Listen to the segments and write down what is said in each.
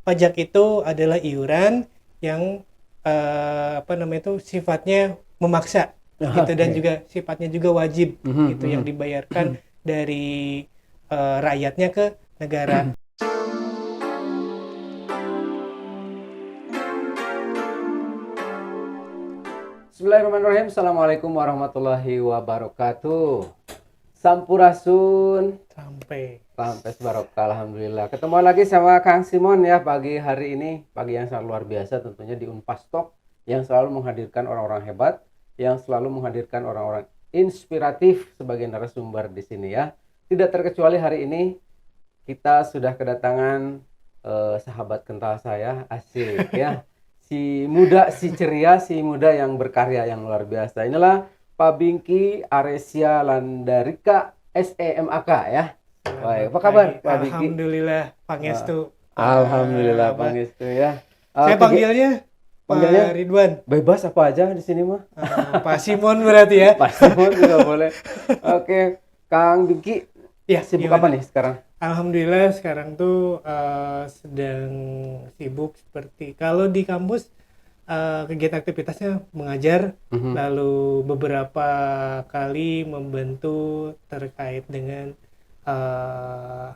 pajak itu adalah iuran yang sifatnya memaksa gitu, dan Oke. juga sifatnya juga wajib Mhm, gitu, yang mhm. dibayarkan dari rakyatnya ke negara. Bismillahirrahmanirrahim. Assalamualaikum warahmatullahi wabarakatuh. Sampurasun. Sampai Pampes barokah, alhamdulillah. Ketemu lagi sama Kang Simon ya pagi hari ini. Pagi yang sangat luar biasa tentunya di Unpas Talk, yang selalu menghadirkan orang-orang hebat, yang selalu menghadirkan orang-orang inspiratif sebagai narasumber di sini ya. Tidak terkecuali hari ini kita sudah kedatangan sahabat kental saya, asik ya. Si muda, si ceria, si muda yang berkarya yang luar biasa. Inilah Pak Bingki Aresia Landarika SEMAK ya. Baik, selamat apa kabar pagi. Pak Bingki? Alhamdulillah, Eh, Pangestu, Alhamdulillah Pak Abah. Pangestu ya. Saya Oke, panggilnya Pak panggilnya Ridwan. bebas apa aja di sini mah. Pak Simon berarti ya. Pasti pun juga boleh. Oke, Kang Bingki Ya, sibuk apa gimana? nih sekarang? Alhamdulillah sekarang tuh sedang sibuk, seperti kalau di kampus kegiatan aktivitasnya mengajar, Mhm. lalu beberapa kali membantu terkait dengan eh,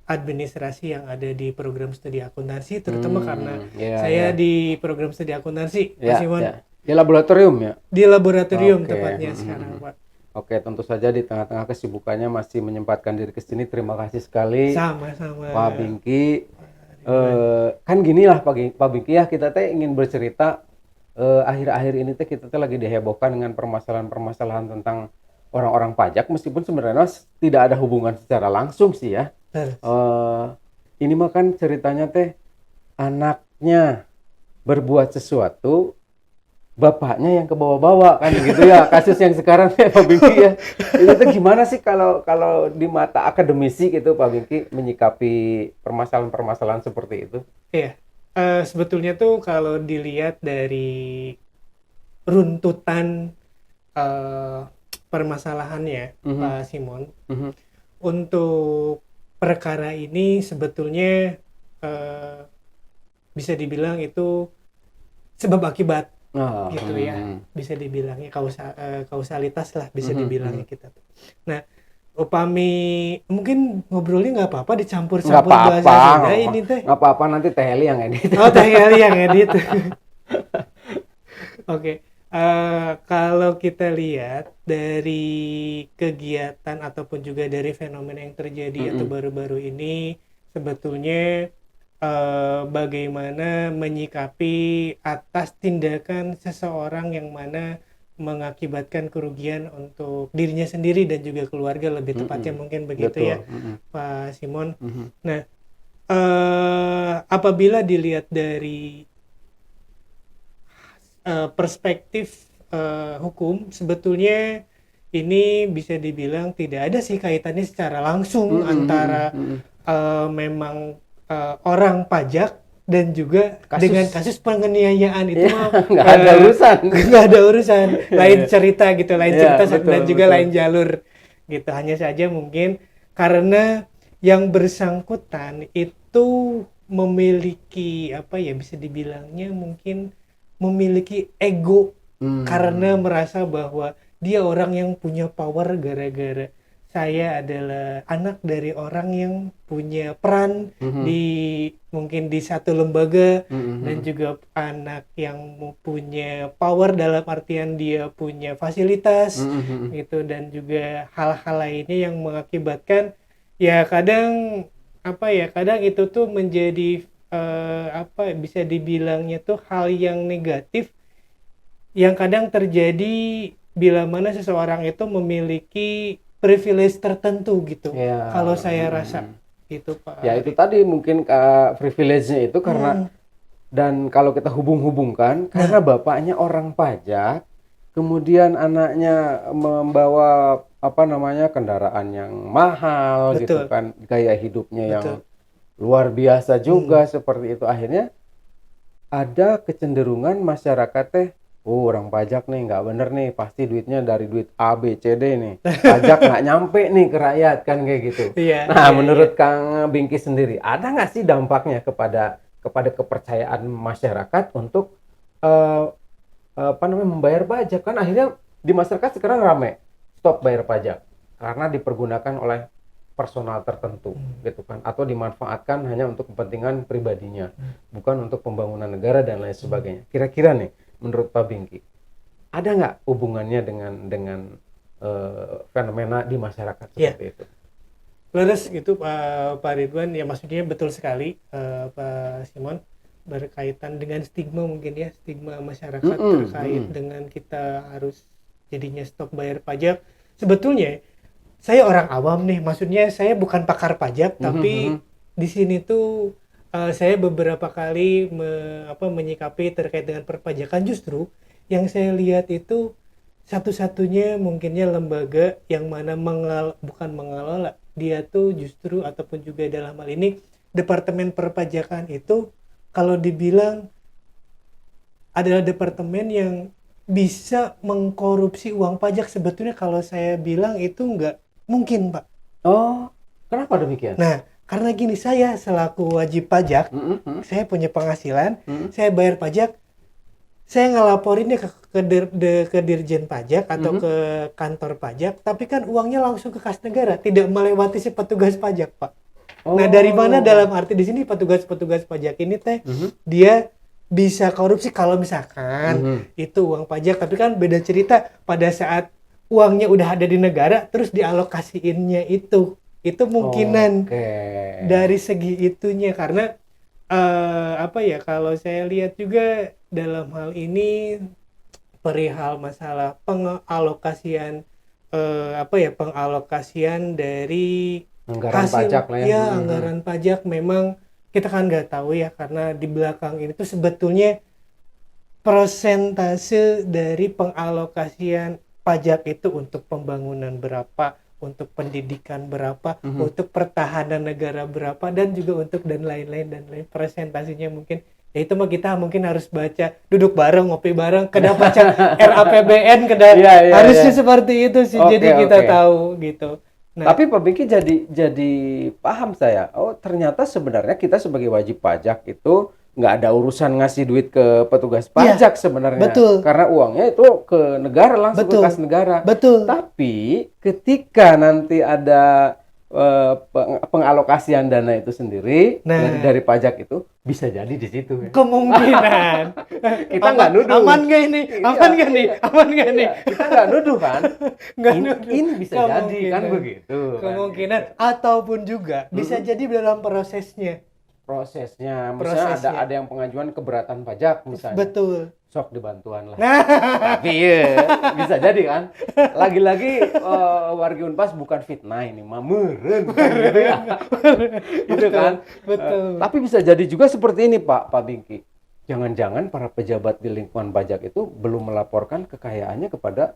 administrasi yang ada di program studi akuntansi, terutama karena Ya, saya ya. di program studi akuntansi, Pak Ya, Simon, ya. Di laboratorium ya? di laboratorium Oke. tepatnya sekarang, Pak. Oke, tentu saja di tengah-tengah kesibukannya masih menyempatkan diri ke sini. Terima kasih sekali Sama-sama, Pak Bingki. Pak Ridwan. Kan gini lah Pak Bingki ya, kita teh ingin bercerita akhir-akhir ini teh kita teh lagi dihebohkan dengan permasalahan-permasalahan tentang orang-orang pajak, meskipun sebenarnya tidak ada hubungan secara langsung sih ya. Betul. Eh, ini mah kan ceritanya teh anaknya berbuat sesuatu, bapaknya yang ke bawah-bawah kan gitu ya, kasus yang sekarang ya Pak Bingki ya. Itu tuh gimana sih kalau kalau di mata akademisi gitu Pak Bingki menyikapi permasalahan-permasalahan seperti itu? Iya, sebetulnya tuh kalau dilihat dari runtutan eh, permasalahannya, Mhm, Pak Simon, mhm. untuk perkara ini sebetulnya eh, bisa dibilang itu sebab akibat Oh, gitu ya, bisa dibilangnya kausalitas lah, bisa mhm, dibilangnya mhm. kita tuh. Nah, upami mungkin ngobrolnya nggak apa-apa Nggak dicampur-campur apa-apa, bahasa Sunda ini teh. nggak apa-apa nanti Teh Heli yang edit. Oh, Teh Eli yang edit. Oke, kalau kita lihat dari kegiatan ataupun juga dari fenomena yang terjadi atau Mhm, baru-baru ini, sebetulnya bagaimana menyikapi atas tindakan seseorang yang mana mengakibatkan kerugian untuk dirinya sendiri dan juga keluarga, lebih tepatnya mhm. mungkin begitu ya, Betul, mhm, Pak Simon. mhm, Nah, apabila dilihat dari perspektif hukum, sebetulnya ini bisa dibilang tidak ada sih kaitannya secara langsung mhm, mhm, antara mhm. memang orang pajak dan juga dengan Kasus kasus penganiayaan itu ya mah nggak ada urusan. nggak ada urusan, lain cerita gitu, lain Ya, cerita betul, dan juga betul. lain jalur gitu. Hanya saja mungkin karena yang bersangkutan itu memiliki apa ya, bisa dibilangnya mungkin memiliki ego, karena Hmm. merasa bahwa dia orang yang punya power, gara-gara saya adalah anak dari orang yang punya peran Mhm, di mungkin di satu lembaga, mhm, dan mhm. juga anak yang punya power dalam artian dia punya fasilitas Mhm, mhm. gitu, dan juga hal-hal lainnya yang mengakibatkan ya kadang apa ya, kadang itu tuh menjadi apa bisa dibilangnya tuh hal yang negatif yang kadang terjadi bila mana seseorang itu memiliki privilege tertentu gitu, Ya, kalau saya mhm, rasa mhm. gitu Ya Pak itu Ari. tadi mungkin privilege-nya itu karena, Hmm, dan kalau kita hubung-hubungkan karena nah bapaknya orang pajak, kemudian anaknya membawa apa namanya kendaraan yang mahal gitu betul, kan, gaya hidupnya yang betul. luar biasa Hmm. juga seperti itu, akhirnya ada kecenderungan masyarakat teh, oh orang pajak nih nggak bener nih, pasti duitnya dari duit A B C D nih, pajak nggak nyampe nih ke rakyat kan kayak gitu. Iya, Nah iya, iya. menurut Kang Bingki sendiri ada nggak sih dampaknya kepada kepada kepercayaan masyarakat untuk eh, membayar pajak. Kan akhirnya di masyarakat sekarang rame stop bayar pajak karena dipergunakan oleh personal tertentu gitu kan, atau dimanfaatkan hanya untuk kepentingan pribadinya, bukan untuk pembangunan negara dan lain sebagainya. Kira-kira nih menurut Pak Bingki, ada nggak hubungannya dengan fenomena di masyarakat Ya, seperti itu? leres gitu Pak Ridwan, ya maksudnya betul sekali Pak Simon, berkaitan dengan stigma mungkin ya, stigma masyarakat terkait dengan kita harus jadinya stop bayar pajak. Sebetulnya saya orang awam nih, maksudnya saya bukan pakar pajak, tapi di sini tuh saya beberapa kali menyikapi terkait dengan perpajakan. Justru yang saya lihat itu satu-satunya mungkinnya lembaga yang mana bukan mengelola, dia tuh justru ataupun juga dalam hal ini Departemen Perpajakan itu kalau dibilang adalah departemen yang bisa mengkorupsi uang pajak. Sebetulnya kalau saya bilang itu nggak mungkin, Pak. Oh, kenapa demikian? Nah, karena gini, saya selaku wajib pajak, saya punya penghasilan, saya bayar pajak, saya ngelaporinnya ke Dirjen Pajak atau ke kantor pajak, tapi kan uangnya langsung ke kas negara, tidak melewati si petugas pajak, Pak. Nah, dari mana dalam arti di sini petugas-petugas pajak ini teh dia bisa korupsi kalau misalkan itu uang pajak, tapi kan beda cerita pada saat uangnya udah ada di negara terus dialokasiinnya itu mungkinan dari segi itunya. Karena kalau saya lihat juga dalam hal ini perihal masalah pengalokasian pengalokasian dari Anggaran hasil pajak lah ya. anggaran pajak, memang kita kan nggak tahu ya, karena di belakang ini tuh sebetulnya persentase dari pengalokasian pajak itu untuk pembangunan berapa, untuk pendidikan berapa, untuk pertahanan negara berapa, dan juga untuk dan lain-lain presentasinya mungkin ya itu mah kita mungkin harus baca, duduk bareng, ngopi bareng, kena baca RAPBN, harusnya seperti itu sih. Jadi kita tahu gitu. Nah, tapi Pak Bingki jadi paham saya. Oh, ternyata sebenarnya kita sebagai wajib pajak itu nggak ada urusan ngasih duit ke petugas pajak sebenarnya. Betul. Karena uangnya itu ke negara, langsung ke kas negara. Betul. Tapi ketika nanti ada pengalokasian dana itu sendiri dari pajak itu bisa jadi di situ ya. Kemungkinan kita nggak nuduh. Aman nggak ini? Kita nggak nuduh kan? Nuduh. Ini bisa jadi kan begitu. Kemungkinan kan? Ataupun juga bisa jadi dalam prosesnya. Misalnya ada yang pengajuan keberatan pajak misalnya. Betul. Sok dibantuan lah. Tapi bisa jadi kan. Lagi-lagi wargi Unpas bukan fitnah ini, mah meureun kan gitu ya. Gitu kan. Betul. Tapi bisa jadi juga seperti ini Pak Bingki. Jangan-jangan para pejabat di lingkungan pajak itu belum melaporkan kekayaannya kepada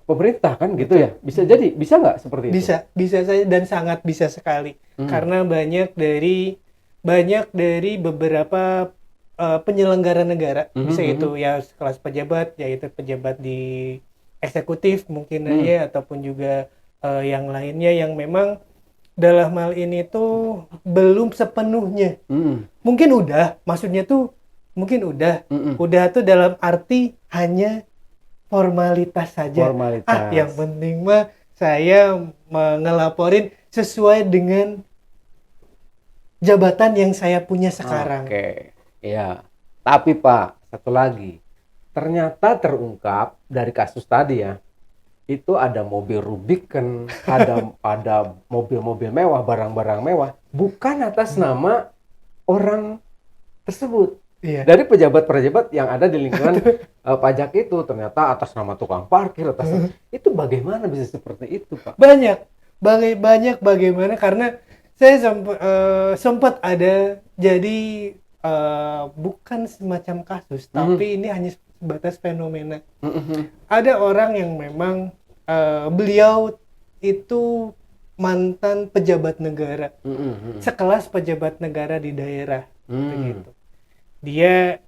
pemerintah kan gitu ya. Bisa jadi, bisa nggak seperti itu? Bisa saja dan sangat bisa sekali. Karena banyak dari beberapa penyelenggara negara, bisa itu ya kelas pejabat, yaitu pejabat di eksekutif mungkin aja, ataupun juga yang lainnya yang memang dalam hal ini tuh belum sepenuhnya. Mungkin udah, maksudnya tuh mungkin udah tuh dalam arti hanya formalitas saja. Yang penting mah saya ngelaporin sesuai dengan jabatan yang saya punya sekarang. Iya, tapi Pak, satu lagi, ternyata terungkap dari kasus tadi ya, itu ada mobil Rubicon, ada mobil-mobil mewah, barang-barang mewah, bukan atas nama orang tersebut. Dari pejabat-pejabat yang ada di lingkungan pajak itu, ternyata atas nama tukang parkir, itu bagaimana bisa seperti itu Pak? Banyak bagaimana, karena saya sempat ada jadi bukan semacam kasus, tapi ini hanya sebatas fenomena. Ada orang yang memang beliau itu mantan pejabat negara, sekelas pejabat negara di daerah, begitu. Dia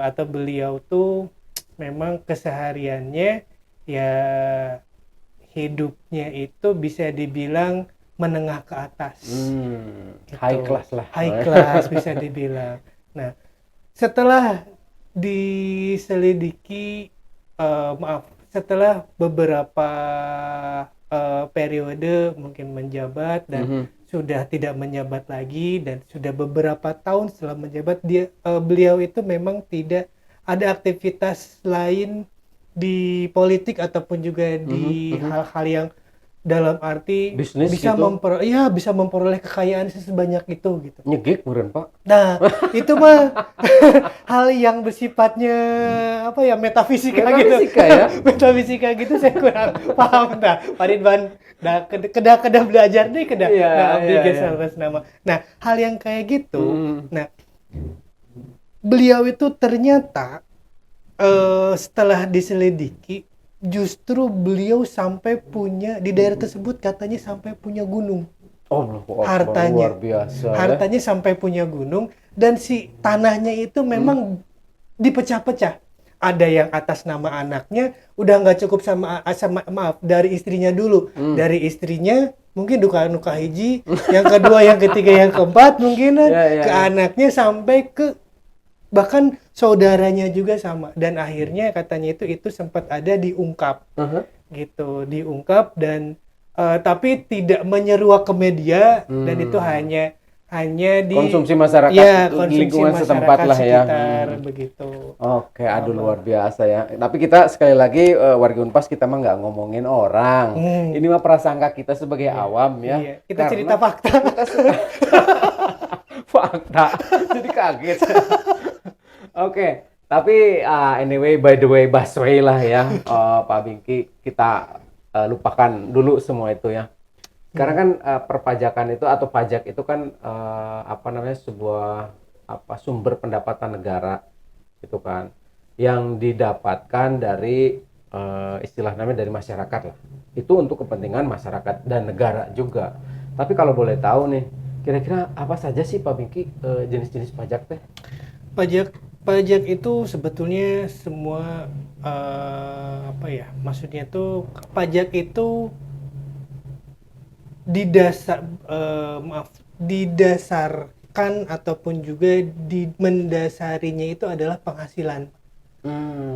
atau beliau tuh memang kesehariannya ya hidupnya itu bisa dibilang menengah ke atas. Gitu. High class lah. High class bisa dibilang. Nah, setelah diselidiki, setelah beberapa periode mungkin menjabat dan sudah tidak menjabat lagi dan sudah beberapa tahun setelah menjabat, beliau itu memang tidak ada aktivitas lain di politik ataupun juga di hal-hal yang dalam arti Bisnis bisa gitu? bisa memperoleh kekayaan sebanyak itu gitu. Nyegik meureun, Pak. Nah, itu mah hal yang bersifatnya apa ya, metafisika gitu. Metafisika ya? Metafisika gitu saya kurang paham dah. Pak Ridwan kedah belajar nih kedah. Iya, Nah, abdi iya, geus iya. sanes nama. Nah, hal yang kayak gitu. Nah, beliau itu ternyata setelah diselidiki justru beliau sampai punya di daerah tersebut, katanya sampai punya gunung. Oh, Hartanya. luar biasa. Hartanya sampai punya gunung, dan si tanahnya itu memang dipecah-pecah. Ada yang atas nama anaknya, udah nggak cukup sama maaf dari istrinya dulu. Dari istrinya mungkin duka hiji, yang kedua, yang ketiga, yang keempat mungkin ke anaknya sampai ke bahkan saudaranya juga sama. Dan akhirnya katanya itu sempat ada diungkap. Gitu, diungkap dan tapi tidak menyeruak ke media, dan itu hanya di konsumsi masyarakat, ya, lingkungan konsumsi setempat lah ya. sekitar, begitu. Oke, aduh luar biasa ya. Tapi kita sekali lagi warga Unpas, kita mah nggak ngomongin orang. Ini mah prasangka kita sebagai awam ya. Iya. Kita Karena cerita fakta. fakta. Jadi kaget. Oke, tapi anyway, by the way, busway lah ya, Pak Bingki, kita lupakan dulu semua itu ya. Karena kan perpajakan itu atau pajak itu kan apa namanya, sebuah sumber pendapatan negara gitu kan, yang didapatkan dari istilah namanya dari masyarakat lah. Itu untuk kepentingan masyarakat dan negara juga. Tapi kalau boleh tahu nih, kira-kira apa saja sih Pak Bingki jenis-jenis pajak teh? Pajak itu sebetulnya semua apa ya? Maksudnya tuh pajak itu didasarkan ataupun juga mendasarinya itu adalah penghasilan.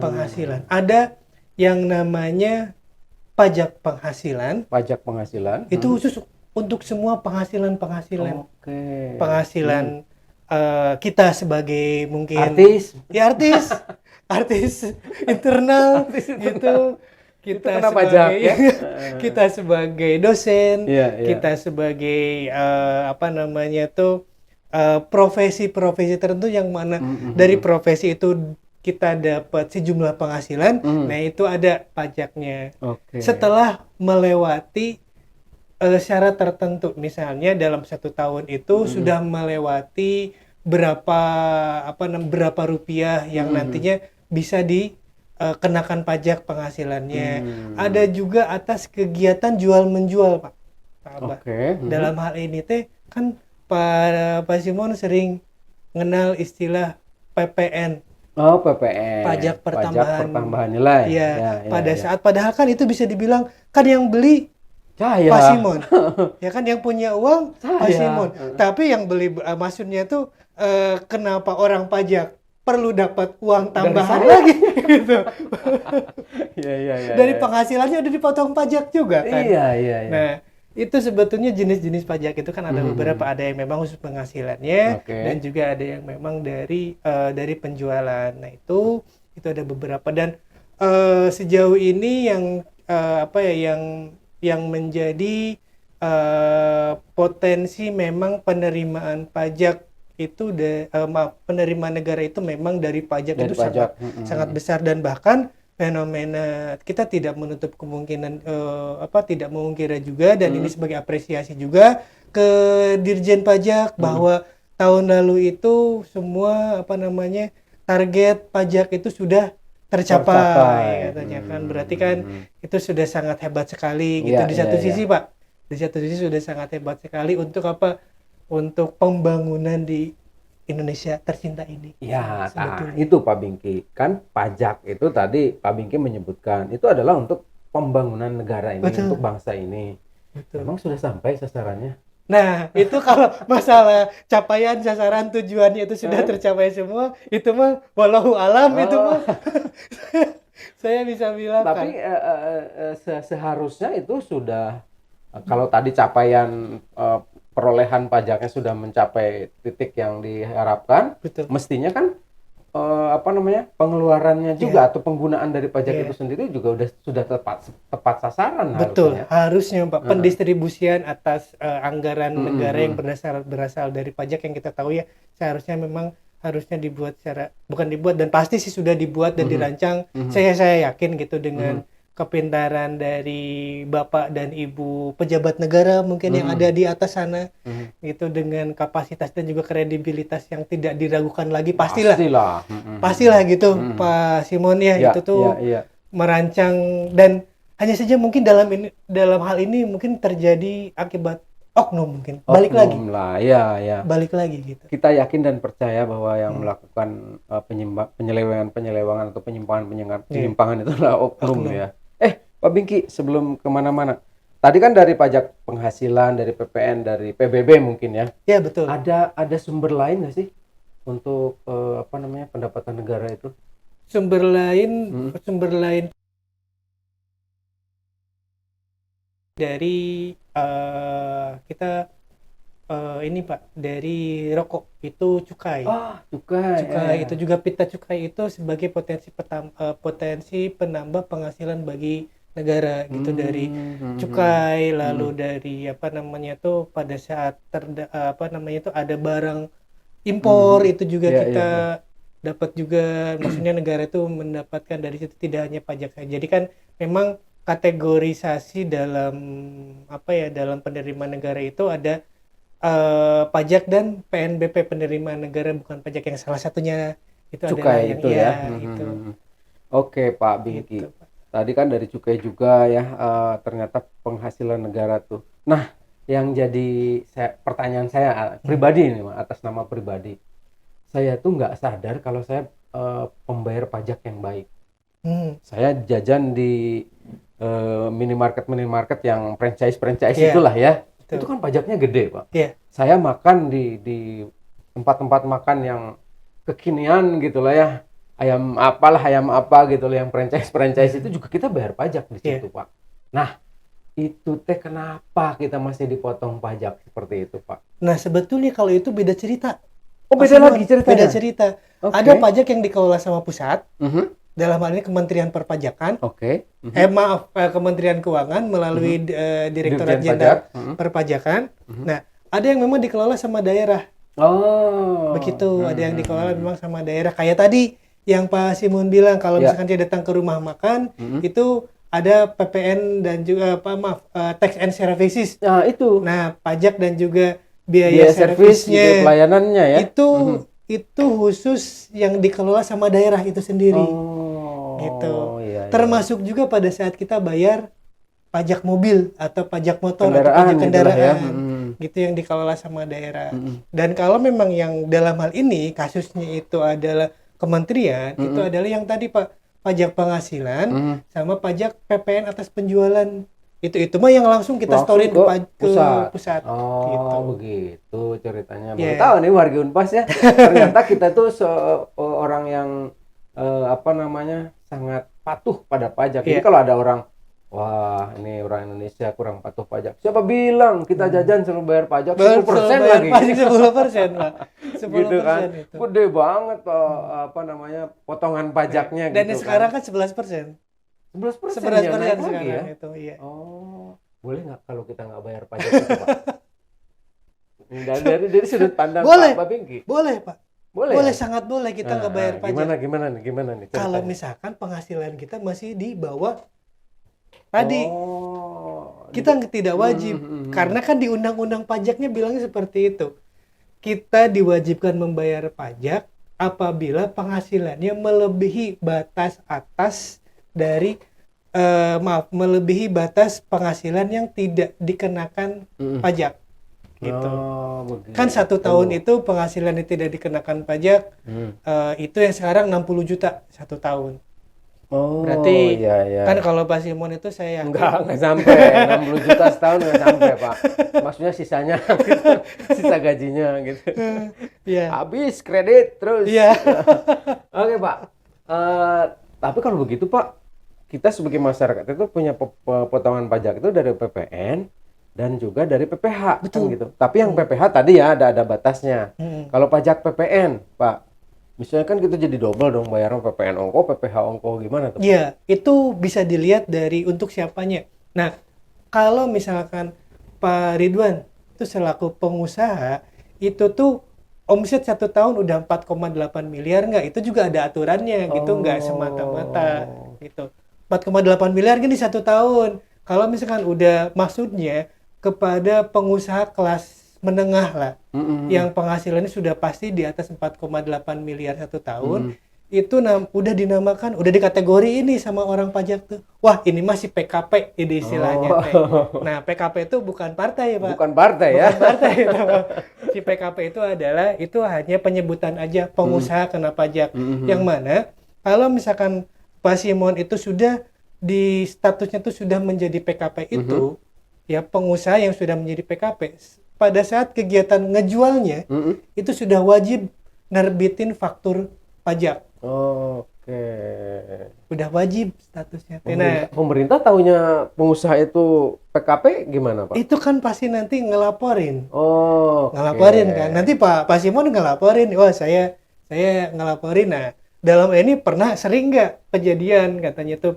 Penghasilan. Ada yang namanya pajak penghasilan. Pajak penghasilan. Itu khusus untuk semua penghasilan. Oke. Penghasilan kita sebagai mungkin Artis internal gitu, kita kena sebagai pajak ya. kita sebagai dosen, Iya. kita sebagai apa namanya tuh profesi-profesi tertentu yang mana dari profesi itu kita dapat sejumlah penghasilan. Nah, itu ada pajaknya. Oke. Setelah melewati syarat tertentu, misalnya dalam 1 tahun itu sudah melewati berapa rupiah yang nantinya bisa dikenakan pajak penghasilannya. Ada juga atas kegiatan jual menjual, Pak Abah. Dalam hal ini teh kan Pak Simon sering mengenal istilah PPN. Oh, PPN. Pajak pertambahan nilai. Ya, pada saat padahal kan itu bisa dibilang kan yang beli Saya. Pak Simon, ya kan, yang punya uang Pak Simon. Tapi yang beli, maksudnya tuh kenapa orang pajak perlu dapat uang tambahan lagi gitu? Iya. Dari penghasilannya udah dipotong pajak juga kan? Iya. Nah, itu sebetulnya jenis-jenis pajak itu kan ada beberapa, ada yang memang khusus penghasilannya, dan juga ada yang memang dari penjualan. Nah, itu ada beberapa, dan sejauh ini yang yang menjadi potensi memang penerimaan pajak itu penerimaan negara itu memang dari pajak itu sangat besar, dan bahkan fenomena kita tidak menutup kemungkinan tidak memungkiri juga, dan ini sebagai apresiasi juga ke Dirjen Pajak bahwa tahun lalu itu semua target pajak itu sudah tercapai katanya kan. Berarti kan itu sudah sangat hebat sekali gitu. Di satu sisi Pak, di satu sisi sudah sangat hebat sekali untuk untuk pembangunan di Indonesia tercinta ini. Ya, itu Pak Bingki. Kan pajak itu tadi Pak Bingki menyebutkan itu adalah untuk pembangunan negara ini, untuk bangsa ini. betul. Emang sudah sampai sasarannya? Nah, itu kalau masalah capaian sasaran tujuannya itu sudah tercapai semua, itu mah wallahu alam itu mah. Oh, Saya bisa bilang tapi kan. seharusnya itu sudah kalau tadi capaian perolehan pajaknya sudah mencapai titik yang diharapkan, Betul. mestinya kan apa namanya pengeluarannya Ya, juga atau penggunaan dari pajak itu ya. sendiri juga sudah tepat tepat sasaran harusnya Betul, ya. harusnya Pak Heeh. pendistribusian atas anggaran Mm, negara yang mm, berasal berasal dari pajak yang kita tahu ya, seharusnya memang harusnya dibuat secara bukan dibuat dan pasti sih sudah dibuat dan mm, dirancang. mm, Saya yakin gitu mm, dengan kepintaran dari Bapak dan Ibu pejabat negara mungkin yang ada mm, di atas sana mm. gitu dengan kapasitas dan juga kredibilitas yang tidak diragukan lagi Pastilah. pastilah gitu Mm. Pak Simon ya Ya, itu ya, tuh ya. merancang dan hanya saja mungkin dalam hal ini mungkin terjadi akibat oknum mungkin Oknum lah, ya, ya. balik lagi gitu. Kita yakin dan percaya bahwa yang Hmm. melakukan penyelewengan atau Iya, penyimpangan itu adalah oknum oknum. ya. Pak Bingki, sebelum kemana-mana, tadi kan dari pajak penghasilan, dari PPN, dari PBB mungkin ya, Ya betul. ada sumber lain nggak sih untuk apa namanya pendapatan negara itu? Sumber lain Hmm. sumber lain dari kita ini Pak dari rokok itu cukai. Ah, cukai. Cukai itu juga pita cukai itu sebagai potensi penambah penghasilan bagi negara gitu dari cukai lalu dari apa namanya tuh pada saat apa namanya tuh ada barang impor itu juga Ya, ya, kita ya. dapat juga maksudnya negara itu mendapatkan dari situ tidak hanya pajak saja. Jadi kan memang kategorisasi dalam apa ya dalam penerimaan negara itu ada pajak dan PNBP penerimaan negara bukan pajak yang salah satunya itu adalah Cukai yang itu ya. iya itu Oke, Pak Bingki. gitu Pak. Tadi kan dari cukai juga ya, ternyata penghasilan negara tuh. Nah, yang jadi pertanyaan saya pribadi ini, Mas, atas nama pribadi. Saya tuh nggak sadar kalau saya pembayar pajak yang baik. Saya jajan di minimarket yang franchise Iya, itulah ya. Itu betul. kan pajaknya gede, Pak. Iya, Saya makan di tempat-tempat makan yang kekinian gitu lah ya, ayam apa gitu loh yang franchise itu juga kita bayar pajak di iya. situ Pak. Nah itu teh kenapa kita masih dipotong pajak seperti itu Pak? Nah, sebetulnya kalau itu beda cerita. Oh Pak beda lagi Simon, beda ceritanya. cerita. Ada Oke. pajak yang dikelola sama pusat, Mhm. dalam hal ini Kementerian Perpajakan, Oke. Mhm. Kementerian Keuangan melalui Direktorat Dirjen Pajak. Jenderal Mhm. Perpajakan. Mhm. Nah, ada yang memang dikelola sama daerah. Oh. Begitu, ada yang dikelola memang sama daerah. Kayak tadi yang Pak Simon bilang kalau Ya. misalkan dia datang ke rumah makan, Mhm. itu ada PPN dan juga tax and services. Nah itu Nah, pajak dan juga biaya biaya servis gitu servisnya pelayanannya ya. itu Mhm. itu khusus yang dikelola sama daerah itu sendiri. Gitu. Oh iya, iya. Termasuk juga pada saat kita bayar pajak mobil atau pajak motor atau Kendaraan pajak itulah ya. kendaraan Mhm. gitu yang dikelola sama daerah. Mhm. Dan kalau memang yang dalam hal ini kasusnya itu adalah kementerian, itu Mhm. adalah yang tadi Pak pajak penghasilan Mhm. sama pajak PPN atas penjualan. Itu mah yang langsung kita Langsung storin ke ke pusat. pusat Oh, gitu. begitu ceritanya. Baru Yeah. tahu nih warga Unpas ya. Ternyata kita tuh orang yang apa namanya sangat patuh pada pajak. Jadi Yeah. kalau ada orang, wah ini orang Indonesia kurang patuh pajak. Siapa bilang kita jajan selalu bayar pajak 10% Bayar lagi? pajak 10%, Pak. 10% Gitu kan. itu. Gede banget apa namanya potongan pajaknya Dan gitu sekarang kan. kan 11%. 11% 11% ya naik lagi sekarang ya. itu, iya. Oh, boleh nggak kalau kita nggak bayar pajak itu, Pak? Dari sudut pandang Boleh. Pak Bingki. Boleh, Pak. Boleh. Boleh, Ya? sangat boleh kita nggak bayar pajak. Gimana nih Kalau ceritanya? misalkan penghasilan kita masih di bawah tadi, Oh, kita tidak wajib. Hmm. Karena kan di undang-undang pajaknya bilangnya seperti itu. Kita diwajibkan membayar pajak apabila penghasilannya melebihi batas atas dari melebihi batas penghasilan yang tidak dikenakan pajak. Gitu. Oh, begitu. Kan 1 tahun itu penghasilan yang tidak dikenakan pajak itu yang sekarang 60 juta 1 tahun. Oh, Berarti iya iya. kan kalau Pak Simon itu saya Enggak sampai 60 juta setahun enggak sampai, Pak. Maksudnya sisanya gitu, sisa gajinya gitu. Iya, Habis kredit terus. iya. Oke, Pak. Eh, tapi kalau begitu, Pak, kita sebagai masyarakat itu punya potongan pajak itu dari PPN dan juga dari PPH kan Betul. gitu. Tapi yang PPH tadi ya ada batasnya. Mm. Kalau pajak PPN, Pak, misalnya kan kita jadi double dong bayarnya PPN ongko, PPH ongko gimana tuh, Pak? Iya, itu bisa dilihat dari untuk siapanya. Nah, kalau misalkan Pak Ridwan itu selaku pengusaha, itu tuh omset 1 tahun udah 4,8 miliar nggak? Itu juga ada aturannya gitu, nggak semata-mata Oh. gitu. 4,8 miliar gini 1 tahun. Kalau misalkan udah maksudnya kepada pengusaha kelas menengah lah, Mm-mm. yang penghasilannya sudah pasti di atas 4,8 miliar 1 tahun, Mm. itu udah dinamakan, udah dikategori ini sama orang pajak tuh. Wah, ini masih PKP ini istilahnya teh. Oh. Nah, PKP itu bukan partai, Pak. Bukan partai ya. Bukan partai itu. Si PKP itu adalah itu hanya penyebutan aja pengusaha kena pajak. Mhm. Yang mana kalau misalkan Pak Simon itu sudah di statusnya itu sudah menjadi PKP itu, ya pengusaha yang sudah menjadi PKP pada saat kegiatan ngejualnya Mm-mm. itu sudah wajib nerbitin faktur pajak. Oke. Udah wajib statusnya. Pemerintah, Nah, pemerintah taunya pengusaha itu PKP gimana, Pak? itu kan pasti nanti ngelaporin. Oh, Ngelaporin kan. Nanti Pak Simon ngelaporin, wah saya ngelaporin. Nah, dalam ini pernah sering nggak kejadian katanya tuh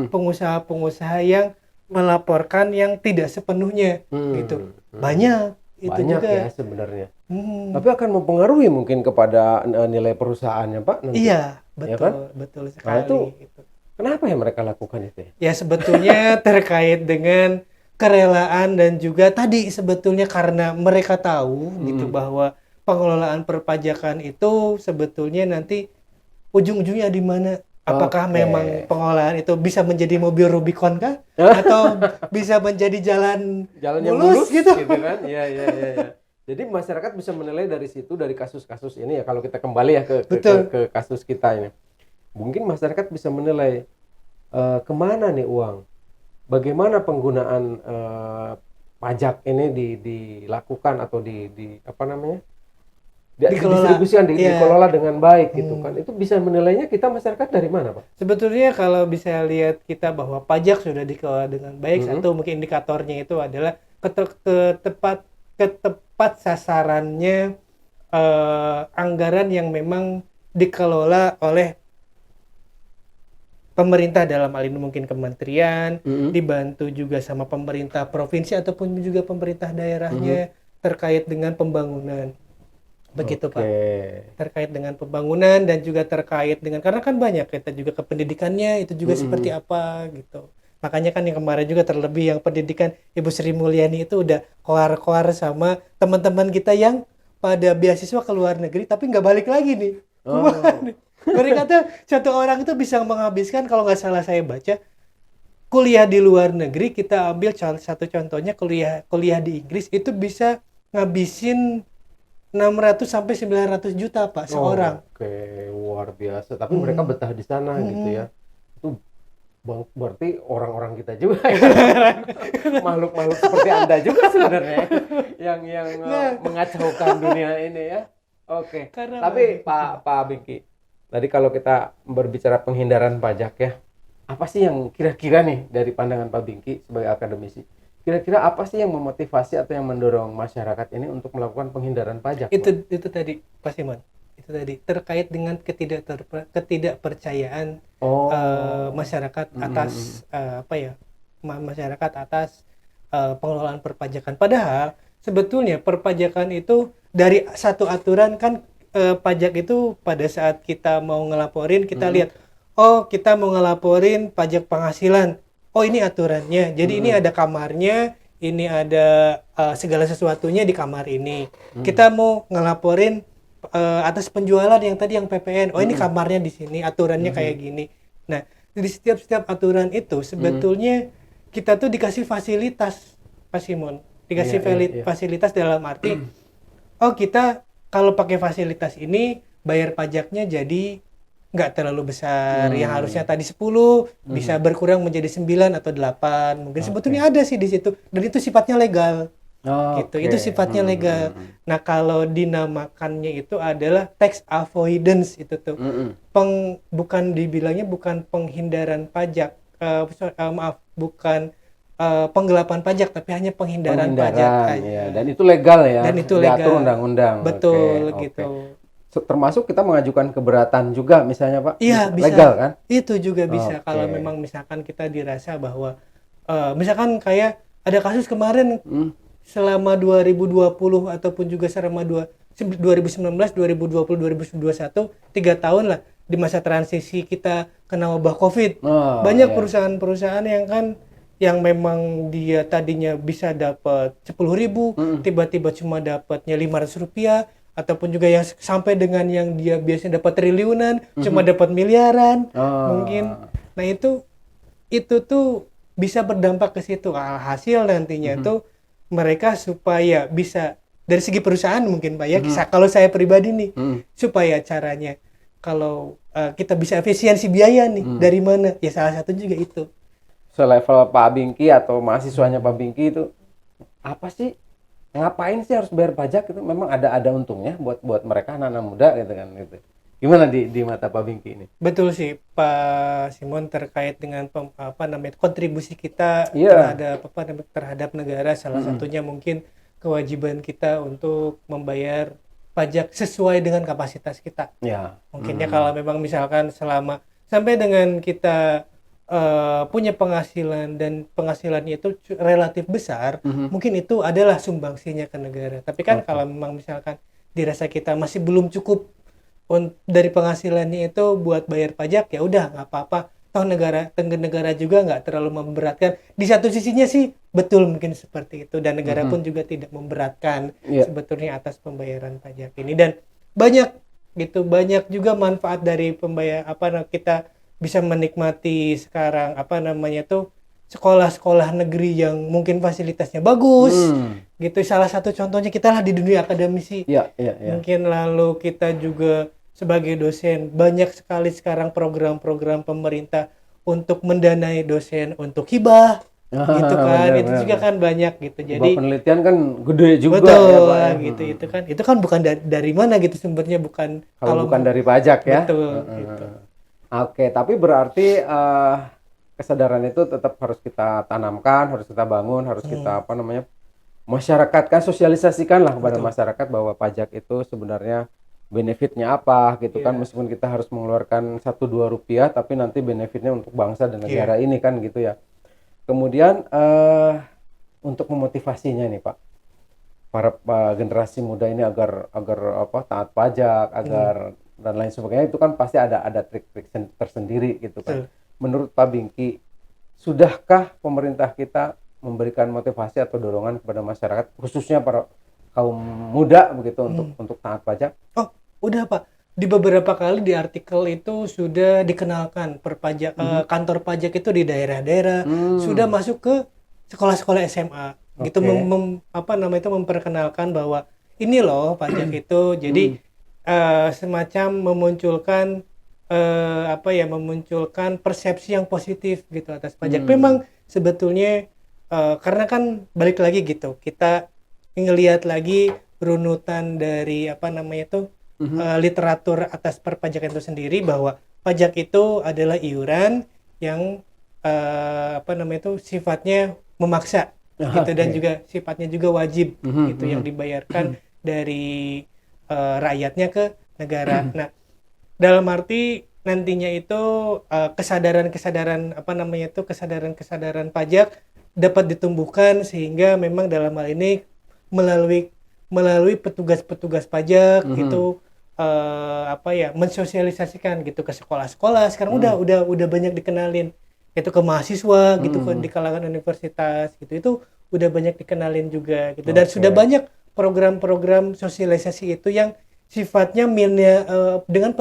pengusaha-pengusaha yang melaporkan yang tidak sepenuhnya gitu. Banyak itu banyak juga. ya sebenarnya. Hmm, Tapi akan mempengaruhi mungkin kepada nilai perusahaannya, Pak, nanti. iya, Ya betul, kan? betul Nah, sekali itu gitu. kenapa ya mereka lakukan itu ya? Ya sebetulnya terkait dengan kerelaan dan juga tadi sebetulnya karena mereka tahu gitu bahwa pengelolaan perpajakan itu sebetulnya nanti ujung-ujungnya di mana? Apakah Oke. memang pengelolaan itu bisa menjadi mobil Rubicon kah? Atau bisa menjadi jalan Jalan yang mulus mulus gitu? kan? Iya, iya, iya, iya. Jadi masyarakat bisa menilai dari situ, dari kasus-kasus ini ya, kalau kita kembali ya Betul. ke kasus kita ini. Mungkin masyarakat bisa menilai kemana nih uang, bagaimana penggunaan pajak ini dilakukan atau di apa namanya, Dikelola. didistribusikan, Iya. dikelola dengan baik gitu kan. Itu bisa menilainya kita masyarakat dari mana, Pak? Sebetulnya kalau bisa lihat kita bahwa pajak sudah dikelola dengan baik, satu mungkin indikatornya itu adalah ketepat sasarannya anggaran yang memang dikelola oleh pemerintah dalam hal ini mungkin kementerian, dibantu juga sama pemerintah provinsi ataupun juga pemerintah daerahnya terkait dengan pembangunan. Begitu, Pak. Terkait dengan pembangunan dan juga terkait dengan karena kan banyak kita juga ke pendidikannya itu juga seperti apa gitu. Makanya kan yang kemarin juga terlebih yang pendidikan Ibu Sri Mulyani itu udah koar-koar sama teman-teman kita yang pada beasiswa ke luar negeri tapi nggak balik lagi nih. Mereka tuh satu orang itu bisa menghabiskan kalau nggak salah saya baca kuliah di luar negeri, kita ambil satu contohnya kuliah di Inggris itu bisa ngabisin 600 sampai 900 juta Pak seorang. Oke, luar biasa. Tapi mereka betah di sana gitu ya. Itu berarti orang-orang kita juga ya. Makhluk-makhluk seperti Anda juga sebenarnya yang mengacaukan dunia ini ya. Oke. Karena Tapi Pak Bingki, tadi kalau kita berbicara penghindaran pajak ya, apa sih yang kira-kira nih dari pandangan Pak Bingki sebagai akademisi? Kira-kira apa sih yang memotivasi atau yang mendorong masyarakat ini untuk melakukan penghindaran pajak? itu tadi Pak Simon. Itu tadi terkait dengan ketidakpercayaan masyarakat atas masyarakat atas pengelolaan perpajakan. Padahal sebetulnya perpajakan itu dari satu aturan kan pajak itu pada saat kita mau ngelaporin kita lihat, oh kita mau ngelaporin pajak penghasilan, oh ini aturannya, jadi ini ada kamarnya, ini ada segala sesuatunya di kamar ini. Kita mau ngelaporin atas penjualan yang tadi yang PPN, oh ini kamarnya di sini, aturannya kayak gini. Nah di setiap aturan itu sebetulnya kita tuh dikasih fasilitas Pak Simon, dikasih fasilitas dalam arti oh kita kalau pakai fasilitas ini bayar pajaknya jadi nggak terlalu besar. Yang harusnya Hmm. tadi 10 bisa berkurang menjadi 9 atau 8. Mungkin Oke. sebetulnya ada sih di situ dan itu sifatnya legal gitu. Oke. Itu sifatnya legal. Nah, kalau dinamakannya itu adadah tax avoidance itu tuh. Mm-mm. Bukan dibilangnya bukan penghindaran pajak. Maaf, bukan penggelapan pajak tapi hanya penghindaran pajak Penghindaran ya, dan aja. itu legal ya, Dan itu diatur legal. undang-undang. Oke, Betul oke. gitu. Termasuk kita mengajukan keberatan juga misalnya Pak, Iya, bisa legal bisa. kan? Itu juga bisa kalau Oke. memang misalkan kita dirasa bahwa misalkan kayak ada kasus kemarin Hmm. selama 2020 ataupun juga selama 2019, 2020, 2021, 3 tahun lah di masa transisi kita kena wabah COVID. Oh Banyak ya. perusahaan-perusahaan yang kan yang memang dia tadinya bisa dapat 10.000, Mm-mm. tiba-tiba cuma dapatnya Rp500, ataupun juga yang sampai dengan yang dia biasanya dapat triliunan, cuma dapat miliaran mungkin. Oh. Nah, itu tuh bisa berdampak ke situ. Hasil nantinya Mhm. tuh mereka supaya bisa dari segi perusahaan mungkin Pak ya, Mhm. kalau saya pribadi nih, Mhm. supaya caranya kalau kita bisa efisiensi biaya nih, Mhm. dari mana? Ya salah satu juga itu. Selevel Pak Bingki atau mahasiswanya Pak Bingki itu apa sih? Ngapain sih harus bayar pajak itu? Memang ada untungnya buat buat mereka anak-anak muda gitu kan gitu. Gimana di mata Pak Bingki ini? Betul sih Pak Simon, terkait dengan apa namanya kontribusi kita Iya. terhadap negara, salah Mm-mm. satunya mungkin kewajiban kita untuk membayar pajak sesuai dengan kapasitas kita. Ya. Mungkinnya kalau memang misalkan selama sampai dengan kita punya penghasilan dan penghasilannya itu relatif besar, Mhm. mungkin itu adalah sumbangsinya ke negara. Tapi kan Oke. kalau memang misalkan dirasa kita masih belum cukup dari penghasilannya itu buat bayar pajak, ya udah nggak apa-apa. Toh negara juga nggak terlalu memberatkan. Di satu sisinya sih betul mungkin seperti itu, dan negara Mhm. pun juga tidak memberatkan Iya. sebetulnya atas pembayaran pajak ini. Dan banyak banyak juga manfaat dari kita bisa menikmati sekarang sekolah-sekolah negeri yang mungkin fasilitasnya bagus Hmm. gitu. Salah satu contohnya kita lah di dunia akademisi. Iya, iya, iya. Mungkin lalu kita juga sebagai dosen banyak sekali sekarang program-program pemerintah untuk mendanai dosen untuk hibah gitu kan. Benar, Itu benar, juga benar. kan banyak gitu. Sebuah Jadi penelitian kan gede juga betul ya Pak ya. gitu. Itu kan bukan dari mana gitu sumbernya, bukan Kalau bukan dari pajak ya. betul gitu. Oke, tapi berarti kesadaran itu tetap harus kita tanamkan, harus kita bangun, harus kita masyarakatkan, sosialisasikan lah kepada Betul. masyarakat bahwa pajak itu sebenarnya benefitnya apa gitu kan, Iya. meskipun kita harus mengeluarkan 1-2 rupiah, tapi nanti benefitnya untuk bangsa dan negara ini kan gitu ya. Kemudian untuk memotivasinya nih Pak, para generasi muda ini agar taat pajak, agar dan lain sebagainya, itu kan pasti ada trik-trik tersendiri gitu kan. Menurut Pak Bingki, sudahkah pemerintah kita memberikan motivasi atau dorongan kepada masyarakat, khususnya para kaum muda begitu untuk taat pajak? Oh, udah Pak. Di beberapa kali di artikel itu sudah dikenalkan kantor pajak itu di daerah-daerah, sudah masuk ke sekolah-sekolah SMA. Gitu memperkenalkan bahwa ini loh pajak itu. Jadi semacam memunculkan persepsi yang positif gitu atas pajak. Memang sebetulnya karena kan balik lagi gitu, kita ngelihat lagi runutan dari literatur atas perpajakan itu sendiri, bahwa pajak itu adalah iuran yang sifatnya memaksa gitu, dan juga sifatnya juga wajib gitu, yang dibayarkan dari rakyatnya ke negara. Nah, dalam arti nantinya itu kesadaran pajak dapat ditumbuhkan, sehingga memang dalam hal ini melalui petugas-petugas pajak itu mensosialisasikan gitu ke sekolah-sekolah. Sekarang udah banyak dikenalin itu ke mahasiswa gitu, di kalangan universitas gitu, itu udah banyak dikenalin juga gitu. Dan sudah banyak program-program sosialisasi itu yang sifatnya dengan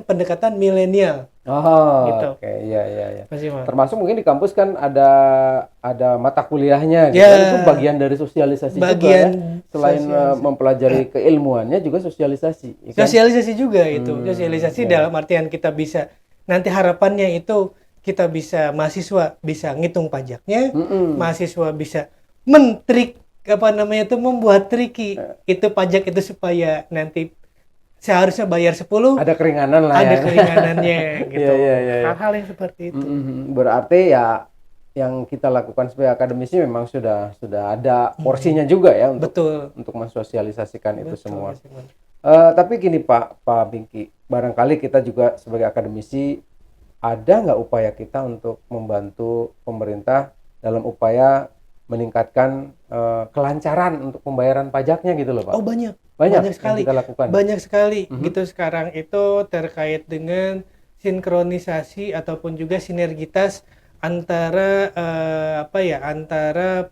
pendekatan milenial Oh, gitu. oke, iya. Pasti Mas. Termasuk mungkin di kampus kan ada mata kuliahnya gitu Ya, kan, itu bagian dari sosialisasi juga ya. bagian Selain sosialisasi. mempelajari keilmuannya juga sosialisasi, ya kan? Sosialisasi juga itu. Sosialisasi Ya. dalam artian kita bisa nanti harapannya itu kita bisa mahasiswa bisa ngitung pajaknya, Mm-mm. mahasiswa bisa mentrik apa namanya itu membuat triki itu pajak itu supaya nanti seharusnya bayar 10 Ada keringanan lah ada ya. keringanannya gitu. Iya. Hal-hal yang seperti itu. Berarti ya yang kita lakukan sebagai akademisi memang sudah ada porsinya juga ya Betul. untuk mensosialisasikan itu Betul, semua. Mas Iman. Tapi gini Pak Bingki, barangkali kita juga sebagai akademisi ada nggak upaya kita untuk membantu pemerintah dalam upaya meningkatkan kelancaran untuk pembayaran pajaknya gitu loh Pak? Oh banyak Banyak sekali. yang kita lakukan. Banyak sekali gitu sekarang itu terkait dengan sinkronisasi ataupun juga sinergitas antara antara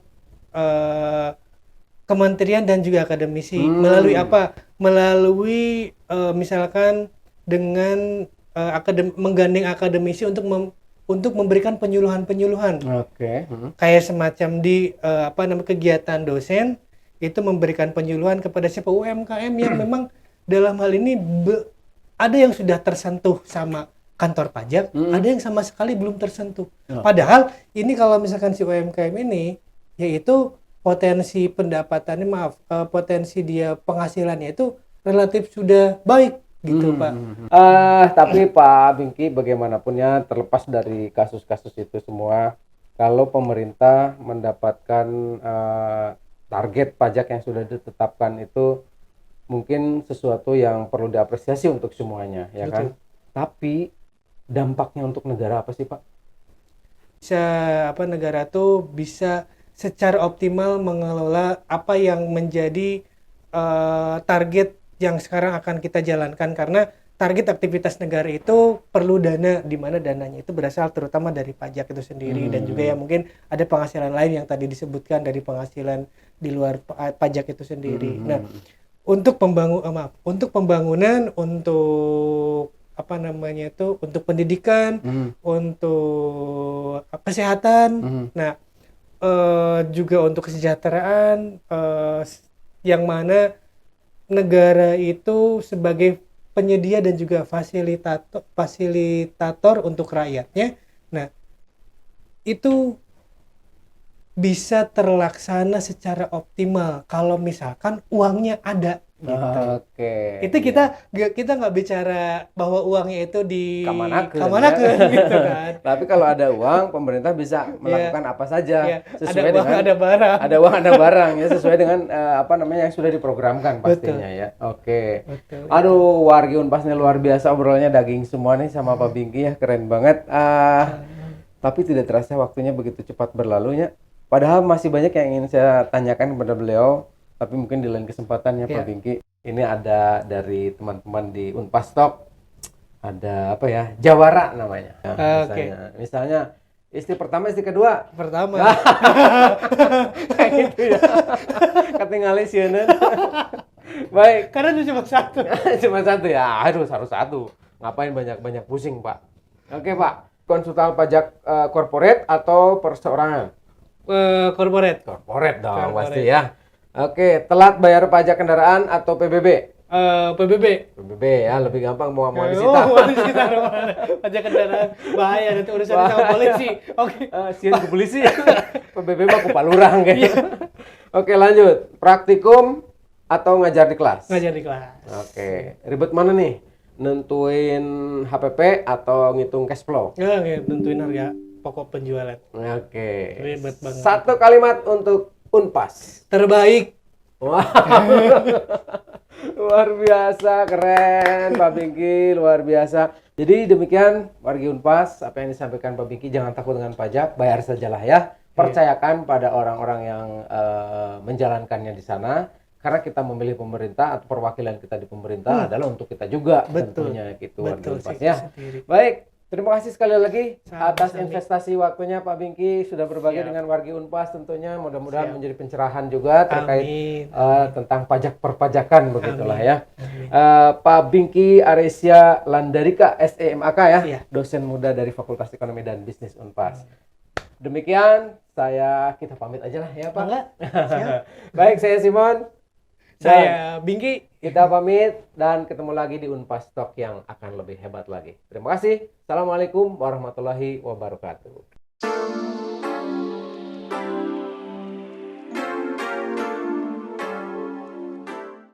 kementerian dan juga akademisi melalui apa? Melalui misalkan dengan menggandeng akademisi untuk memberikan penyuluhan-penyuluhan. Oke. Kayak semacam di kegiatan dosen itu memberikan penyuluhan kepada siapa UMKM yang memang dalam hal ini ada yang sudah tersentuh sama kantor pajak, ada yang sama sekali belum tersentuh. Padahal ini kalau misalkan si UMKM ini yaitu potensi pendapatannya potensi dia penghasilannya itu relatif sudah baik gitu Pak. Tapi Pak Bingki bagaimanapun ya terlepas dari kasus-kasus itu semua, kalau pemerintah mendapatkan target pajak yang sudah ditetapkan itu mungkin sesuatu yang perlu diapresiasi untuk semuanya, ya kan? Tapi dampaknya untuk negara apa sih Pak? Negara tuh bisa secara optimal mengelola apa yang menjadi target yang sekarang akan kita jalankan, karena target aktivitas negara itu perlu dana, di mana dananya itu berasal terutama dari pajak itu sendiri dan juga ya mungkin ada penghasilan lain yang tadi disebutkan dari penghasilan di luar pajak itu sendiri. Nah, untuk pembangunan, untuk untuk pendidikan, untuk kesehatan, nah juga untuk kesejahteraan, yang mana negara itu sebagai penyedia dan juga fasilitator untuk rakyatnya. Nah, itu bisa terlaksana secara optimal kalau misalkan uangnya ada gitu. Oke. Itu kita nggak bicara bahwa uangnya itu di kamanakeun gitu kan. Tapi kalau ada uang, pemerintah bisa melakukan apa saja sesuai dengan ada barang. Ada uang, ada barang ya sesuai dengan yang sudah diprogramkan pastinya. Betul. Ya. Oke. Betul. Aduh, wargi Unpasnya luar biasa, obrolannya daging semua nih sama Pak Bingki ya, keren banget. Tapi tidak terasa waktunya begitu cepat berlalunya. Padahal masih banyak yang ingin saya tanyakan kepada beliau, tapi mungkin di lain kesempatan ya Pak Bingki. Ini ada dari teman-teman di Unpastok, ada Jawara namanya. Misalnya istri pertama, istri kedua. Pertama. Kayak gitu ya. Ketinggalan sieun. Baik. Karena cuma satu. Cuma satu ya. Harus satu. Ngapain banyak pusing Pak? Oke Pak. Konsultan pajak korporat atau perseorangan? Korporat dong pasti ya. Oke, telat bayar pajak kendaraan atau PBB? PBB ya, lebih gampang mau disita. Disita pajak kendaraan bahaya nanti urusan sama polisi. Oke. Sieun ke polisi. PBB mah ku palurang kayaknya. Oke, lanjut. Praktikum atau ngajar di kelas? Ngajar di kelas. Oke, ribet mana nih? Nentuin HPP atau ngitung cash flow? Nentuin harga pokok penjualan. Oke. Ribet banget. Satu kalimat untuk Unpas. Terbaik. Wow. Luar biasa, keren Pak Bingki, luar biasa. Jadi demikian wargi Unpas, apa yang disampaikan Pak Bingki, jangan takut dengan pajak, bayar sajalah ya. Percayakan pada orang-orang yang menjalankannya di sana. Karena kita memilih pemerintah atau perwakilan kita di pemerintah adalah untuk kita juga tentunya gitu wargi Unpas ya. Baik. Terima kasih sekali lagi atas Sama-sama. investasi waktunya Pak Bingki sudah berbagi Siap. dengan wargi Unpas tentunya mudah-mudahan Siap. menjadi pencerahan juga terkait Amin. tentang pajak perpajakan begitulah Amin. ya. Amin. Pak Bingki Aresia Landarika SEMAK ya, Iya. dosen muda dari Fakultas Ekonomi dan Bisnis Unpas. Demikian kita pamit aja lah ya Pak. Enggak? Siap. Baik, saya Simon. Saya Bingki. Kita pamit dan ketemu lagi di Unpas Talk yang akan lebih hebat lagi. Terima kasih. Assalamualaikum warahmatullahi wabarakatuh.